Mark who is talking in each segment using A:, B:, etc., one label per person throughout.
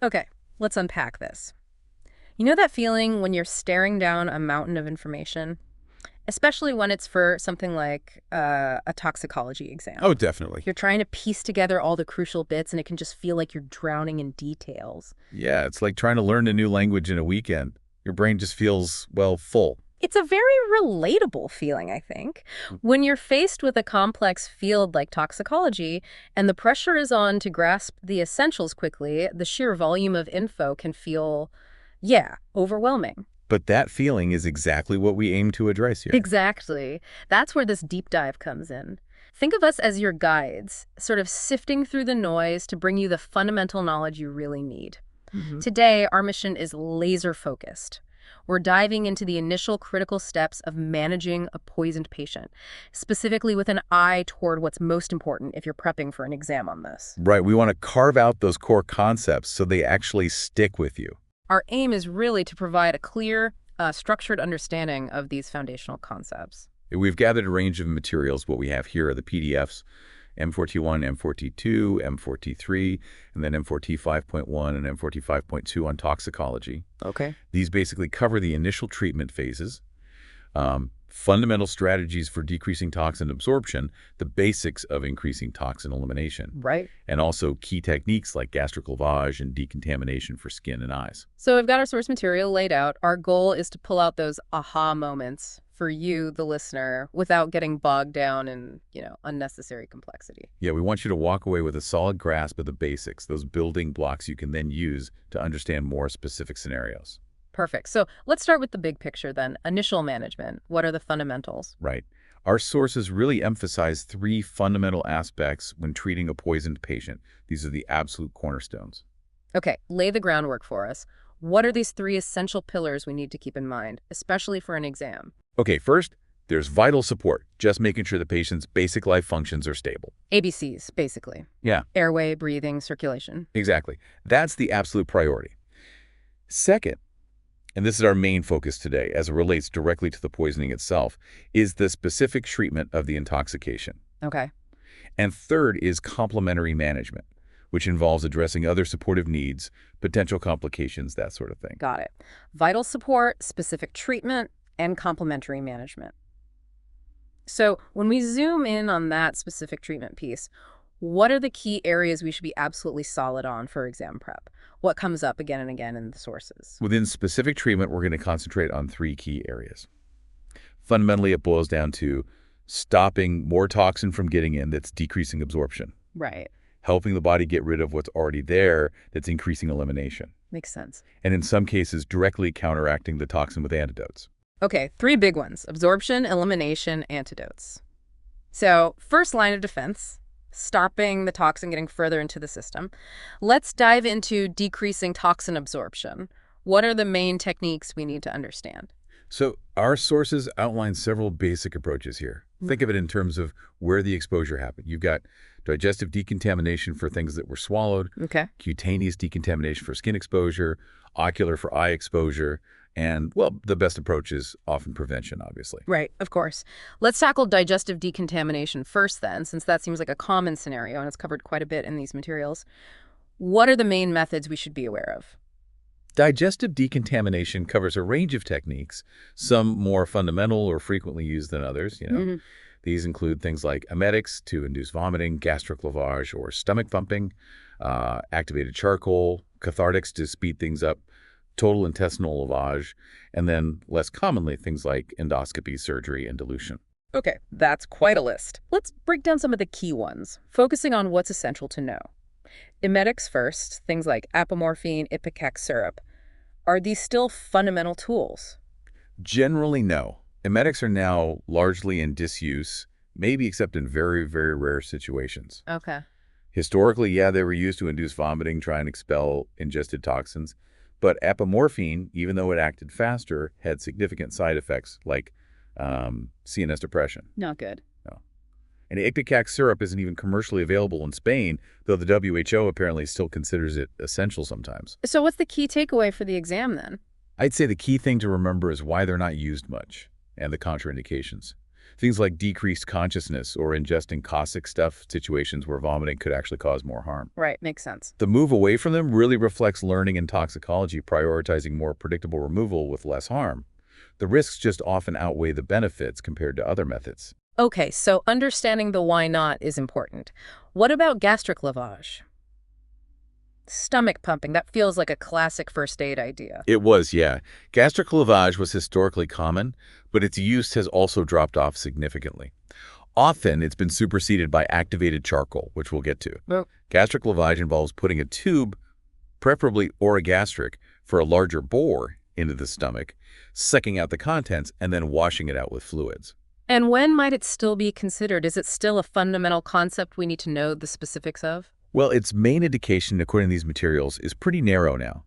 A: Okay, let's unpack this. You know that feeling when you're staring down a mountain of information? Especially when it's for something like a toxicology
B: Oh,
A: exam.
B: definitely.
A: You're trying to piece together all the crucial bits, and it can just feel like you're drowning in details.
B: Yeah, it's like trying to learn a new language in a weekend. Your brain just feels, well, full.
A: It's a very relatable feeling, I think. When you're faced with a complex field like toxicology and the pressure is on to grasp the essentials quickly, the sheer volume of info can feel, yeah, overwhelming.
B: But that feeling is exactly what we aim to address here.
A: Exactly. That's where this deep dive comes in. Think of us as your guides, sort of sifting through the noise to bring you the fundamental knowledge you really need.
B: Hmm.
A: Today, our mission is laser focused. We're diving into the initial critical steps of managing a poisoned patient, specifically with an eye toward what's most important if you're prepping for an exam on this.
B: Right, we want to carve out those core concepts so they actually stick with you.
A: Our aim is really to provide a clear, structured understanding of these foundational concepts.
B: We've gathered a range of materials. What we have here are the PDFs, M4T1, M4T2, M4T3, and then M4T 5.1 and M4T 5.2 on toxicology.
A: Okay.
B: These basically cover the initial treatment phases, fundamental strategies for decreasing toxin absorption, the basics of increasing toxin elimination,
A: Right.
B: and also key techniques like gastric lavage and decontamination for skin and eyes.
A: So we've got our source material laid out. Our goal is to pull out those aha moments for you, the listener, without getting bogged down in, unnecessary complexity.
B: Yeah, we want you to walk away with a solid grasp of the basics, those building blocks you can then use to understand more specific scenarios.
A: Perfect. So let's start with the big picture then. Initial management. What are the fundamentals?
B: Right. Our sources really emphasize three fundamental aspects when treating a poisoned patient. These are the absolute cornerstones.
A: Okay, lay the groundwork for us. What are these three essential pillars we need to keep in mind, especially for an exam?
B: Okay, first, there's vital support, just making sure the patient's basic life functions are stable.
A: ABCs, basically.
B: Yeah,
A: Airway, breathing, circulation.
B: exactly. That's the absolute priority. Second, and this is our main focus today as it relates directly to the poisoning itself, is the specific treatment of the intoxication.
A: Okay.
B: And third is complementary management, which involves addressing other supportive needs, potential complications, that sort of thing.
A: Got it. Vital support, specific treatment, and complementary management. So when we zoom in on that specific treatment piece, what are the key areas we should be absolutely solid on for exam prep? What comes up again and again in the sources?
B: Within specific treatment, we're going to concentrate on three key areas. Fundamentally, it boils down to stopping more toxin from getting in that's decreasing absorption,
A: Right.
B: helping the body get rid of what's already there that's increasing elimination,
A: Makes sense.
B: and in some cases, directly counteracting the toxin with antidotes.
A: Okay, three big ones: absorption, elimination, antidotes. So first line of defense, stopping the toxin getting further into the system. Let's dive into decreasing toxin absorption. What are the main techniques we need to understand?
B: So our sources outline several basic approaches here. Think of it in terms of where the exposure happened. You've got digestive decontamination for things that were swallowed,
A: Okay.
B: cutaneous decontamination for skin exposure, ocular for eye exposure, and, well, the best approach is often prevention, obviously.
A: Right, of course. Let's tackle digestive decontamination first then, since that seems like a common scenario and it's covered quite a bit in these materials. What are the main methods we should be aware of?
B: Digestive decontamination covers a range of techniques, some more fundamental or frequently used than others. These include things like emetics to induce vomiting, gastric lavage or stomach pumping, activated charcoal, cathartics to speed things up, total intestinal lavage, and then less commonly things like endoscopy, surgery, and dilution.
A: Okay, that's quite a list. Let's break down some of the key ones, focusing on what's essential to know. Emetics first, things like apomorphine, ipecac syrup. Are these still fundamental tools?
B: Generally, no. Emetics are now largely in disuse, maybe except in very, very rare situations.
A: Okay.
B: Historically, yeah, they were used to induce vomiting, try and expel ingested toxins. But apomorphine, even though it acted faster, had significant side effects like CNS depression.
A: Not good.
B: No. And ipecac syrup isn't even commercially available in Spain, though the WHO apparently still considers it essential sometimes.
A: So what's the key takeaway for the exam then?
B: I'd say the key thing to remember is why they're not used much and the contraindications. Things like decreased consciousness or ingesting caustic stuff, situations where vomiting could actually cause more harm.
A: Right, makes sense.
B: The move away from them really reflects learning in toxicology, prioritizing more predictable removal with less harm. The risks just often outweigh the benefits compared to other methods.
A: Okay, so understanding the why not is important. What about gastric lavage? Stomach pumping, that feels like a classic first aid idea.
B: It was, yeah. Gastric lavage was historically common, but its use has also dropped off significantly. Often, it's been superseded by activated charcoal, which we'll get to.
A: Well,
B: Gastric lavage involves putting a tube, preferably orogastric, for a larger bore into the stomach, sucking out the contents, and then washing it out with fluids.
A: and when might it still be considered? Is it still a fundamental concept we need to know the specifics of?
B: Well, its main indication, according to these materials, is pretty narrow now.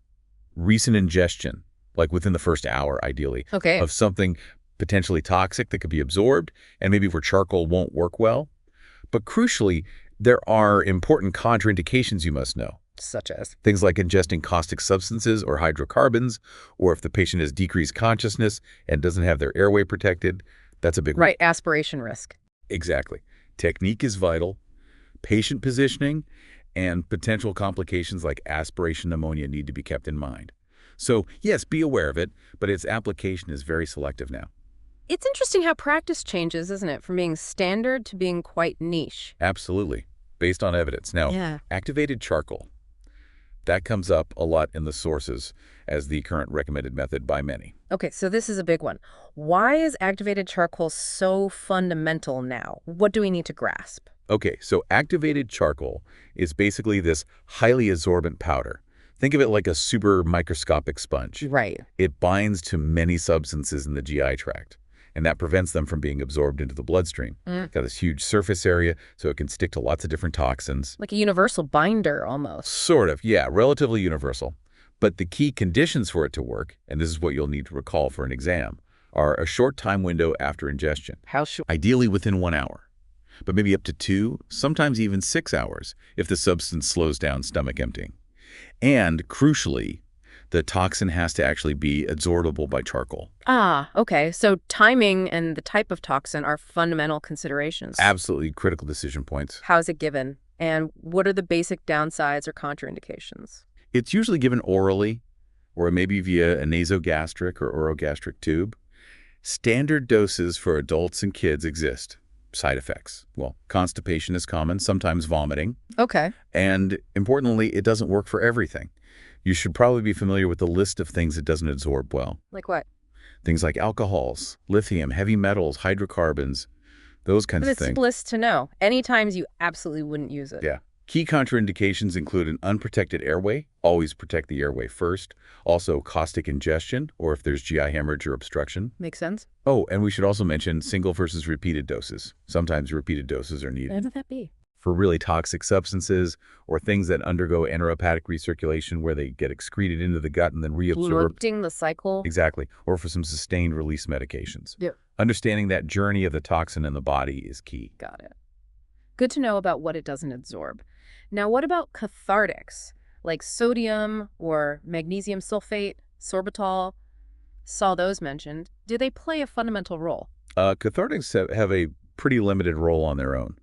B: Recent ingestion, like within the first hour, ideally,
A: Okay.
B: of something potentially toxic that could be absorbed, and maybe where charcoal won't work well. But crucially, there are important contraindications you must know.
A: Such as?
B: Things like ingesting caustic substances or hydrocarbons, or if the patient has decreased consciousness and doesn't have their airway protected, that's a big one.
A: Right, aspiration risk.
B: Exactly. Technique is vital. Patient positioning and potential complications like aspiration pneumonia need to be kept in mind. So, yes, be aware of it, but its application is very selective now.
A: It's interesting how practice changes, isn't it? From being standard to being quite niche.
B: Absolutely. Based on evidence. Now,
A: Yeah.
B: activated charcoal. That comes up a lot in the sources as the current recommended method by many.
A: Okay, so this is a big one. Why is activated charcoal so fundamental now? What do we need to grasp?
B: Okay, so activated charcoal is basically this highly absorbent powder. Think of it like a super microscopic sponge.
A: Right.
B: It binds to many substances in the GI tract, and that prevents them from being absorbed into the bloodstream. Got this huge surface area, so it can stick to lots of different toxins.
A: Like a universal binder, almost.
B: Sort of, yeah, relatively universal. But the key conditions for it to work, and this is what you'll need to recall for an exam, are a short time window after ingestion,
A: How short?
B: ideally within 1 hour, but maybe up to 2, sometimes even 6 hours if the substance slows down stomach emptying. And crucially, the toxin has to actually be absorbable by charcoal.
A: Ah, okay. So timing and the type of toxin are fundamental considerations.
B: Absolutely critical decision points.
A: How's it given? And what are the basic downsides or contraindications?
B: It's usually given orally, or maybe via a nasogastric or orogastric tube. Standard doses for adults and kids exist. Side effects. Well, constipation is common, sometimes vomiting.
A: Okay.
B: And importantly, it doesn't work for everything. You should probably be familiar with the list of things it doesn't absorb well.
A: Like what?
B: Things like alcohols, lithium, heavy metals, hydrocarbons, those kinds
A: But
B: of
A: it's
B: things.
A: bliss to know. Any times you absolutely wouldn't use it.
B: Yeah. Key contraindications include an unprotected airway. Always protect the airway first. Also, caustic ingestion, or if there's GI hemorrhage or obstruction.
A: Makes sense?
B: Oh, and we should also mention single versus repeated doses. Sometimes repeated doses are needed.
A: Where would that be?
B: For really toxic substances or things that undergo anaeropatic recirculation where they get excreted into the gut and then reabsorbed.
A: Interrupting the cycle?
B: Exactly. Or for some sustained release medications.
A: Yeah.
B: Understanding that journey of the toxin in the body is key.
A: Got it. Good to know about what it doesn't absorb. Now, what about cathartics, like sodium or magnesium sulfate, sorbitol? Saw those mentioned. Do they play a fundamental role?
B: Cathartics have a pretty limited role on their own.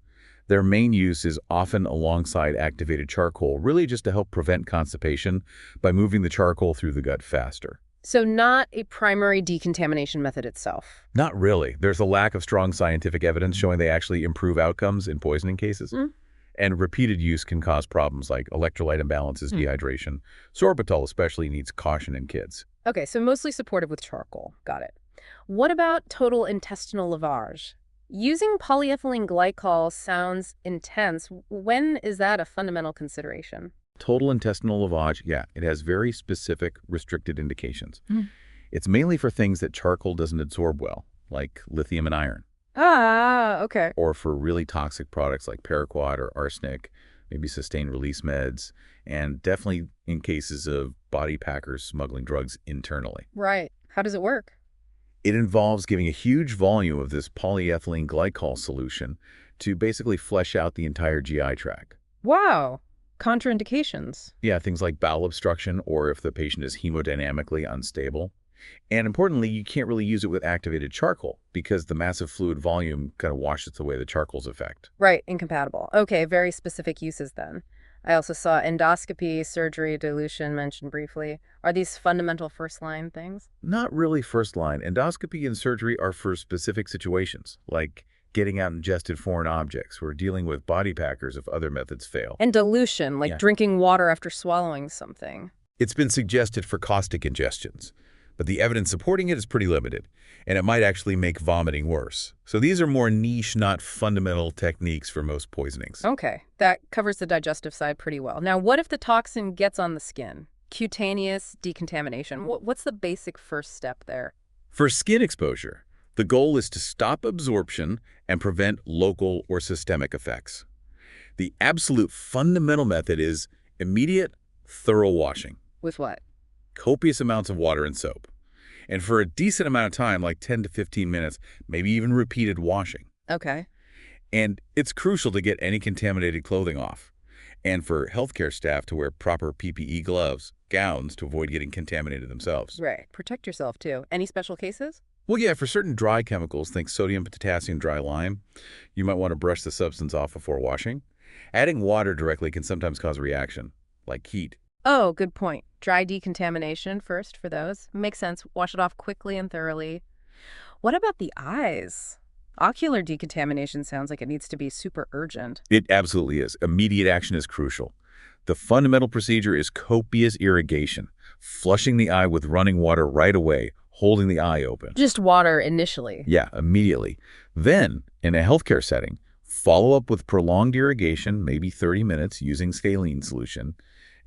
B: Their main use is often alongside activated charcoal, really just to help prevent constipation by moving the charcoal through the gut faster.
A: So not a primary decontamination method itself.
B: Not really. There's a lack of strong scientific evidence showing they actually improve outcomes in poisoning cases. And repeated use can cause problems like electrolyte imbalances, dehydration. Sorbitol especially needs caution in kids.
A: Okay, so mostly supportive with charcoal. Got it. What about total intestinal lavage? Using polyethylene glycol sounds intense. When is that a fundamental consideration?
B: Total intestinal lavage, yeah, it has very specific restricted indications. It's mainly for things that charcoal doesn't absorb well, like lithium and iron,
A: Ah, okay.
B: or for really toxic products like paraquat or arsenic, maybe sustained release meds, and definitely in cases of body packers smuggling drugs internally.
A: Right. How does it work?
B: It involves giving a huge volume of this polyethylene glycol solution to basically flush out the entire GI tract.
A: Wow. Contraindications.
B: Yeah, things like bowel obstruction or if the patient is hemodynamically unstable. And importantly, you can't really use it with activated charcoal because the massive fluid volume kind of washes away the charcoal's effect.
A: Right, incompatible. Okay, very specific uses then. I also saw endoscopy, surgery, dilution mentioned briefly. Are these fundamental first-line things?
B: Not really first line. Endoscopy and surgery are for specific situations, like getting out ingested foreign objects or dealing with body packers if other methods fail.
A: And dilution, like
B: Yeah.
A: drinking water after swallowing something.
B: It's been suggested for caustic ingestions, but the evidence supporting it is pretty limited, and it might actually make vomiting worse. So these are more niche, not fundamental techniques for most poisonings.
A: Okay, that covers the digestive side pretty well. Now, what if the toxin gets on the skin? Cutaneous decontamination. What's the basic first step there?
B: For skin exposure, the goal is to stop absorption and prevent local or systemic effects. The absolute fundamental method is immediate, thorough washing,
A: With what?
B: copious amounts of water and soap. And for a decent amount of time, like 10 to 15 minutes, maybe even repeated washing.
A: Okay.
B: And it's crucial to get any contaminated clothing off. And for healthcare staff to wear proper PPE gloves, gowns to avoid getting contaminated themselves.
A: Right. Protect yourself, too. Any special cases?
B: Well, yeah, for certain dry chemicals, think sodium, potassium, dry lime, you might want to brush the substance off before washing. Adding water directly can sometimes cause a reaction, like heat.
A: Oh, good point. Dry decontamination first for those. Makes sense. Wash it off quickly and thoroughly. What about the eyes? Ocular decontamination sounds like it needs to be super urgent.
B: It absolutely is. Immediate action is crucial. The fundamental procedure is copious irrigation, flushing the eye with running water right away, holding the eye open.
A: Just water initially.
B: Yeah, immediately. Then, in a healthcare setting, follow up with prolonged irrigation, maybe 30 minutes using saline solution,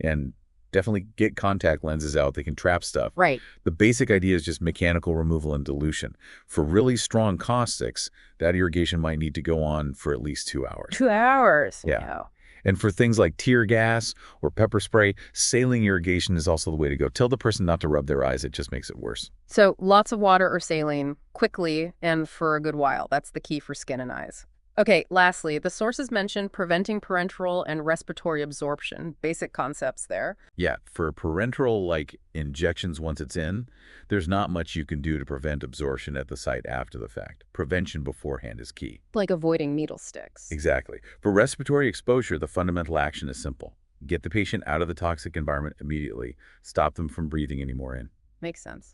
B: and definitely get contact lenses out. They can trap stuff.
A: Right.
B: The basic idea is just mechanical removal and dilution. For really strong caustics, that irrigation might need to go on for at least 2 hours.
A: 2 hours.
B: Yeah.
A: Wow.
B: And for things like tear gas or pepper spray, saline irrigation is also the way to go. Tell the person not to rub their eyes. It just makes it worse.
A: So lots of water or saline, quickly and for a good while. That's the key for skin and eyes. Okay, lastly, the sources mentioned preventing parenteral and respiratory absorption. Basic concepts there.
B: Yeah, for parenteral, like injections once it's in, there's not much you can do to prevent absorption at the site after the fact. Prevention beforehand is key.
A: Like avoiding needle sticks.
B: Exactly. For respiratory exposure, the fundamental action is simple. Get the patient out of the toxic environment immediately. Stop them from breathing any more in.
A: Makes sense.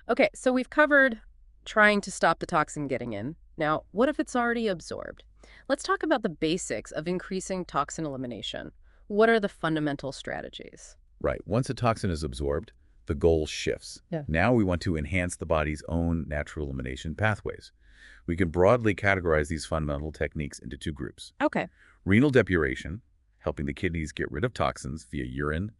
A: Okay, so we've covered trying to stop the toxin getting in. Now, what if it's already absorbed? Let's talk about the basics of increasing toxin elimination. What are the fundamental strategies?
B: Right. Once a toxin is absorbed, the goal shifts.
A: Yeah.
B: Now we want to enhance the body's own natural elimination pathways. We can broadly categorize these fundamental techniques into 2 groups.
A: Okay.
B: Renal depuration, helping the kidneys get rid of toxins via urine,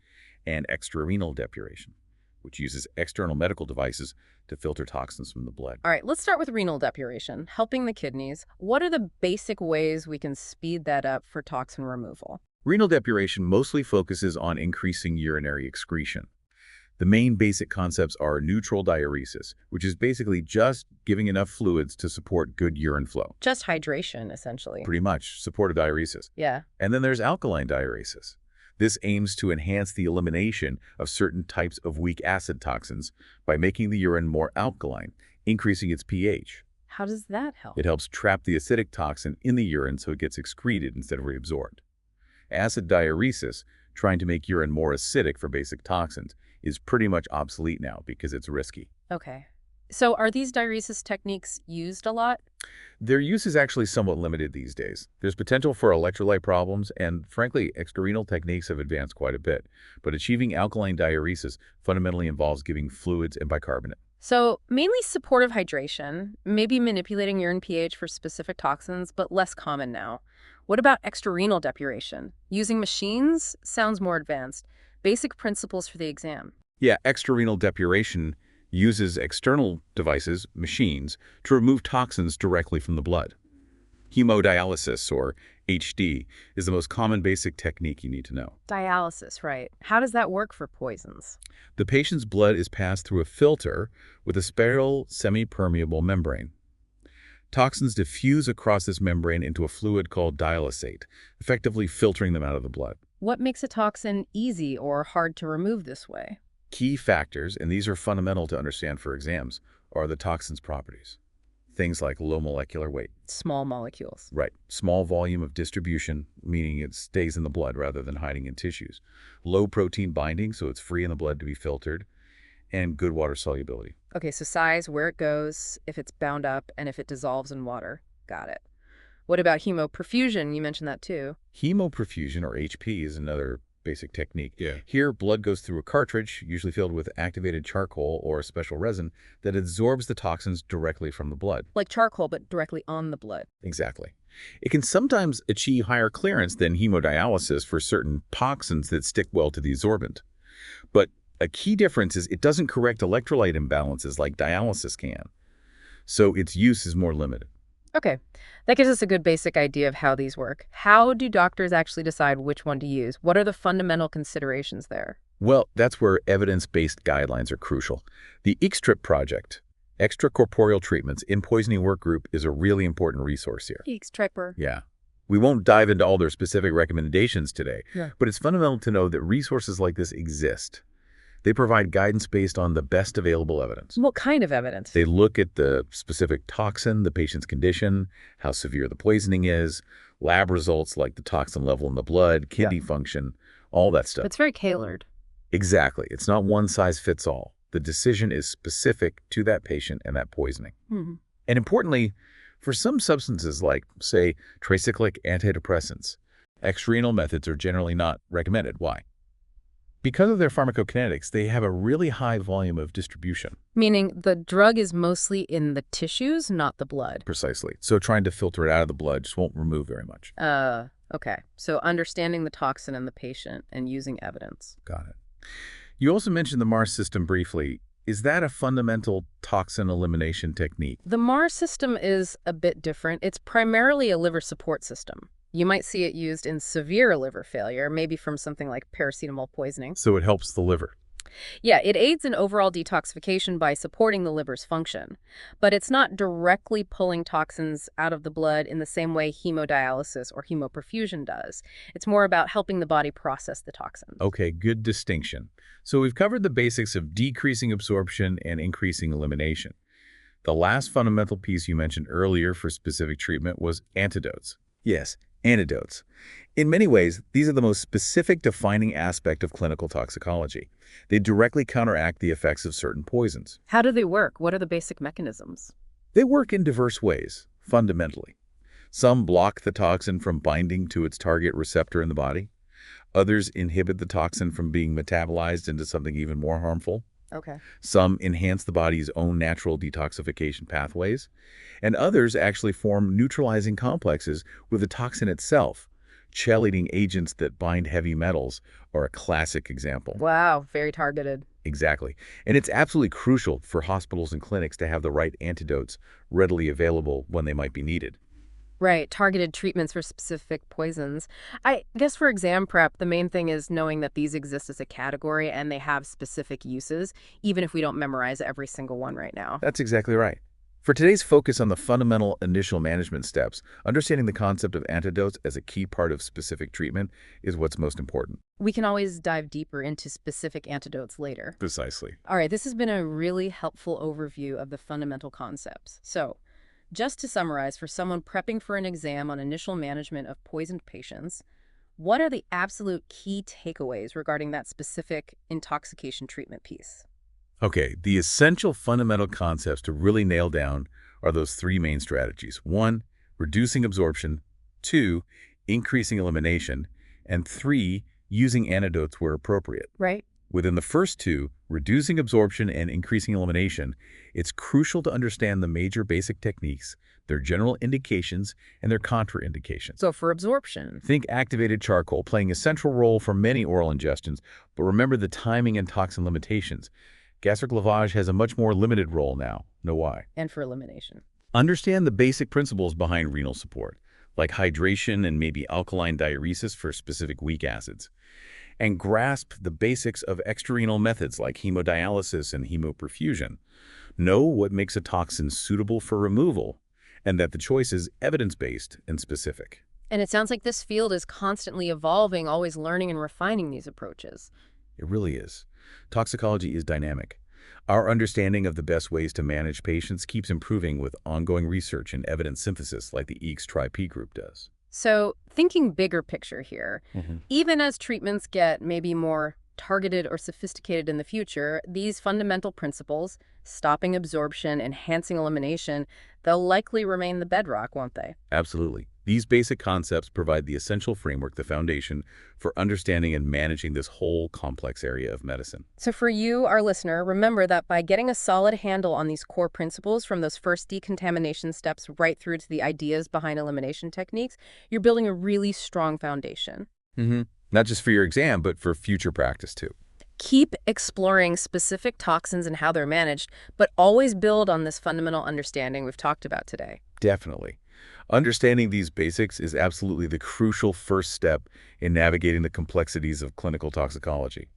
B: and extrarenal depuration, which uses external medical devices to filter toxins from the blood.
A: All right, let's start with renal depuration, helping the kidneys. What are the basic ways we can speed that up for toxin removal?
B: Renal depuration mostly focuses on increasing urinary excretion. The main basic concepts are neutral diuresis, which is basically just giving enough fluids to support good urine flow.
A: Just hydration, essentially.
B: Pretty much, supportive diuresis.
A: Yeah.
B: And then there's alkaline diuresis. This aims to enhance the elimination of certain types of weak acid toxins by making the urine more alkaline, increasing its pH.
A: How does that help?
B: It helps trap the acidic toxin in the urine so it gets excreted instead of reabsorbed. Acid diuresis, trying to make urine more acidic for basic toxins, is pretty much obsolete now because it's risky.
A: Okay. So are these diuresis techniques used a lot?
B: Their use is actually somewhat limited these days. There's potential for electrolyte problems, and frankly, extrarenal techniques have advanced quite a bit. But achieving alkaline diuresis fundamentally involves giving fluids and bicarbonate.
A: So mainly supportive hydration, maybe manipulating urine pH for specific toxins, but less common now. What about extrarenal depuration? Using machines sounds more advanced. Basic principles for the exam.
B: Yeah, extrarenal depuration uses external devices, machines, to remove toxins directly from the blood. Hemodialysis, or HD, is the most common basic technique you need to know.
A: Dialysis, right. How does that work for poisons?
B: The patient's blood is passed through a filter with a spiral semi-permeable membrane. Toxins diffuse across this membrane into a fluid called dialysate, effectively filtering them out of the blood.
A: What makes a toxin easy or hard to remove this way?
B: Key factors, and these are fundamental to understand for exams, are the toxin's properties. Things like low molecular weight.
A: Small molecules.
B: Right. Small volume of distribution, meaning it stays in the blood rather than hiding in tissues. Low protein binding, so it's free in the blood to be filtered. And good water solubility.
A: Okay, so size, where it goes, if it's bound up, and if it dissolves in water. Got it. What about hemoperfusion? You mentioned that too.
B: Hemoperfusion, or HP, is another basic technique.
C: Yeah.
B: Here, blood goes through a cartridge, usually filled with activated charcoal or a special resin, that absorbs the toxins directly from the blood.
A: Like charcoal, but directly on the blood.
B: Exactly. It can sometimes achieve higher clearance than hemodialysis for certain toxins that stick well to the absorbent. But a key difference is it doesn't correct electrolyte imbalances like dialysis can, so its use is more limited.
A: Okay, that gives us a good basic idea of how these work. How do doctors actually decide which one to use? What are the fundamental considerations there?
B: Well, that's where evidence-based guidelines are crucial. The EXTRIP project, Extracorporeal Treatments in Poisoning Work Group, is a really important resource here.
A: Extractor.
B: Yeah. We won't dive into all their specific recommendations today,
A: Yeah.
B: but it's fundamental to know that resources like this exist. They provide guidance based on the best available evidence.
A: What kind of evidence?
B: They look at the specific toxin, the patient's condition, how severe the poisoning is, lab results like the toxin level in the blood, kidney function, all that stuff.
A: It's very tailored.
B: Exactly. It's not one size fits all. The decision is specific to that patient and that poisoning.
A: Mm-hmm.
B: And importantly, for some substances like, say, tricyclic antidepressants, extrarenal methods are generally not recommended. Why? Because of their pharmacokinetics, they have a really high volume of distribution.
A: Meaning the drug is mostly in the tissues, not the blood.
B: Precisely. So trying to filter it out of the blood just won't remove very much.
A: Okay. So understanding the toxin and the patient and using evidence.
B: Got it. You also mentioned the MARS system briefly. Is that a fundamental toxin elimination technique?
A: The MAR system is a bit different. It's primarily a liver support system. You might see it used in severe liver failure, maybe from something like paracetamol poisoning.
B: So it helps the liver.
A: Yeah, it aids in overall detoxification by supporting the liver's function, but it's not directly pulling toxins out of the blood in the same way hemodialysis or hemoperfusion does. It's more about helping the body process the toxins.
B: Okay, good distinction. So we've covered the basics of decreasing absorption and increasing elimination. The last fundamental piece you mentioned earlier for specific treatment was antidotes. Yes, antidotes. In many ways, these are the most specific defining aspect of clinical toxicology. They directly counteract the effects of certain poisons.
A: How do they work? What are the basic mechanisms?
B: They work in diverse ways, fundamentally. Some block the toxin from binding to its target receptor in the body. Others inhibit the toxin from being metabolized into something even more harmful.
A: Okay.
B: Some enhance the body's own natural detoxification pathways, and others actually form neutralizing complexes with the toxin itself. Chelating agents that bind heavy metals are a classic example.
A: Wow, very targeted.
B: Exactly. And it's absolutely crucial for hospitals and clinics to have the right antidotes readily available when they might be needed.
A: Right, targeted treatments for specific poisons. I guess for exam prep, the main thing is knowing that these exist as a category and they have specific uses, even if we don't memorize every single one right now.
B: That's exactly right. For today's focus on the fundamental initial management steps, understanding the concept of antidotes as a key part of specific treatment is what's most important.
A: We can always dive deeper into specific antidotes later.
B: Precisely.
A: All right, this has been a really helpful overview of the fundamental concepts. So, just to summarize, for someone prepping for an exam on initial management of poisoned patients, what are the absolute key takeaways regarding that specific intoxication treatment piece?
B: Okay, the essential fundamental concepts to really nail down are those three main strategies. 1, reducing absorption. 2, increasing elimination. And 3, using antidotes where appropriate.
A: Right.
B: Within the first two, reducing absorption and increasing elimination, it's crucial to understand the major basic techniques, their general indications, and their contraindications.
A: So for absorption,
B: Think activated charcoal playing a central role for many oral ingestions, but remember the timing and toxin limitations. Gastric lavage has a much more limited role now. Know why?
A: and for elimination.
B: Understand the basic principles behind renal support, like hydration and maybe alkaline diuresis for specific weak acids. And grasp the basics of extrarenal methods like hemodialysis and hemoperfusion. Know what makes a toxin suitable for removal, and that the choice is evidence-based and specific.
A: And it sounds like this field is constantly evolving, always learning and refining these approaches.
B: It really is. Toxicology is dynamic. Our understanding of the best ways to manage patients keeps improving with ongoing research and evidence synthesis like the EECS Tri-P group does.
A: So, thinking bigger picture here,
B: hmm
A: even as treatments get maybe more targeted or sophisticated in the future, these fundamental principles, stopping absorption, enhancing elimination, they'll likely remain the bedrock, won't they?
B: Absolutely. These basic concepts provide the essential framework, the foundation, for understanding and managing this whole complex area of medicine.
A: So for you, our listener, remember that by getting a solid handle on these core principles from those first decontamination steps right through to the ideas behind elimination techniques, you're building a really strong foundation.
B: hmm Not just for your exam, but for future practice too.
A: Keep exploring specific toxins and how they're managed, but always build on this fundamental understanding we've talked about today.
B: Definitely. Understanding these basics is absolutely the crucial first step in navigating the complexities of clinical toxicology.